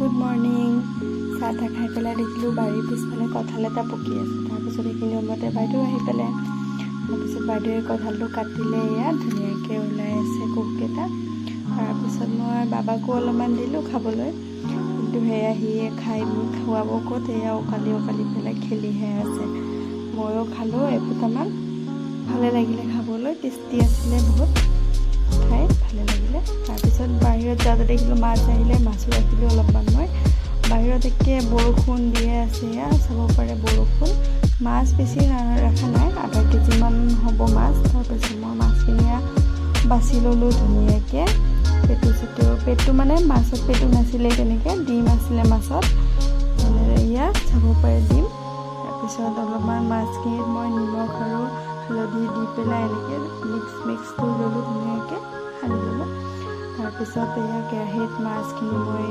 Good morning. চাহ তাহ খাই পেলাই দেখিলোঁ বাৰীৰ পিছফালে কঁঠাল এটা পকি আছে। তাৰপিছত সেইখিনি সময়তে বাইদেউ আহি পেলাই তাৰপিছত বাইদেৱে কঁঠালটো কাটিলে, এয়া ধুনীয়াকৈ ওলাই আছে কোককেইটা। তাৰপিছত মই বাবাকো অলপমান দিলোঁ খাবলৈ, কিন্তু সেয়া সিয়ে খাই খুৱাব ক'ত, এয়া উকালি পেলাই খেলিহে আছে। ময়ো খালোঁ এফুটামান, ভালে লাগিলে খাবলৈ, টেষ্টি আছিলে বহুত, খাই ভালে লাগিলে। তাৰপিছত বাহিৰত যাওঁতে দেখিলোঁ মাছ আহিলে, মাছো ৰাখিলোঁ অলপমান। মই বাহিৰত একে বৰষুণ দিয়ে আছে, এয়া চাব পাৰে বৰষুণ। মাছ বেছি ৰখা নাই, আধা কেজিমান হ'ব মাছ। তাৰপিছত মই মাছখিনি বাছি ল'লোঁ ধুনীয়াকৈ। পেটটো মানে মাছত পেটু নাছিলে, তেনেকৈ ডিম আছিলে মাছত, এয়া চাব পাৰে ডিম। তাৰপিছত অলপমান মাছখিনিত মই নিমখ আৰু হালধি দি পেলাই এনেকৈ মিক্স কৰি ল'লোঁ, ধুনীয়াকৈ সানি ল'লোঁ। তাৰপিছত এয়া কেৰাহীত মাছখিনি মই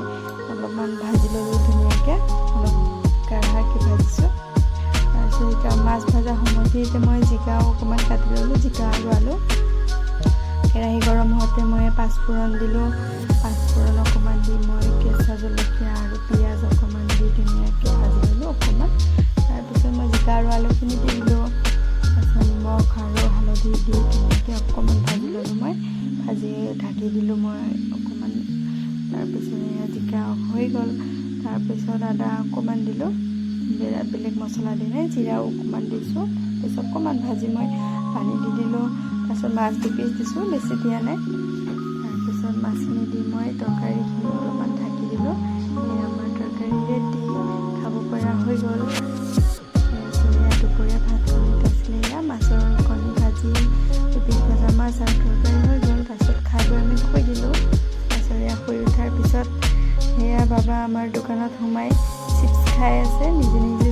অলপমান ভাজি ল'লোঁ ধুনীয়াকৈ, অলপ কাঢ়াকৈ ভাজিছোঁ। তাৰপিছত এতিয়া মাছ ভজা সময়খিনিতে মই জিকাও অকণমান কাটি ল'লোঁ, জিকা আৰু আলু। কেৰাহী গৰম হওঁতে মই পাঁচফোৰণ দিলোঁ, পাঁচফোৰণ অকণমান দি মই কেঁচা জলকীয়া আৰু পিঁয়াজ অকণমান দি ধুনীয়াকৈ ভাজি ল'লোঁ অকণমান। তাৰপিছত মই জিকা আৰু আলুখিনি দি দিলোঁ, তাৰপিছত নিমখ আৰু হালধি দি ধুনীয়াকৈ অকণমান ভাজি ল'লোঁ। মই ভাজি ঢাকি দিলোঁ মই অকণমান। তাৰপিছত জিকা হৈ গ'ল। তাৰপিছত আদা অকণমান দিলোঁ, বেলেগ মছলা দি নাই, জিৰাও অকণমান দিছোঁ। তাৰপিছত অকণমান ভাজি মই পানী দি দিলোঁ। তাৰপিছত মাছ দুপিচ দিছোঁ, বেছি দিয়া নাই। তাৰপিছত মাছখিনি দি মই তৰকাৰীখিনি অলপমান ঢাকি দিলোঁ। এই আমাৰ তৰকাৰী ৰেডি, খাব পৰা হৈ গ'ল। দুপৰীয়া ভাতখিনি আছিলে, এয়া মাছৰ কণী ভাজি, দুপিচ ভজা মাছ আৰু তৰকাৰী হৈ গ'ল। তাৰপিছত খাই বৈ আমি শুই দিলোঁ। তাৰপিছত এয়া শুই উঠাৰ পিছত সেয়া বাবা আমাৰ দোকানত সোমাই চিপছ খাই আছে নিজে নিজে।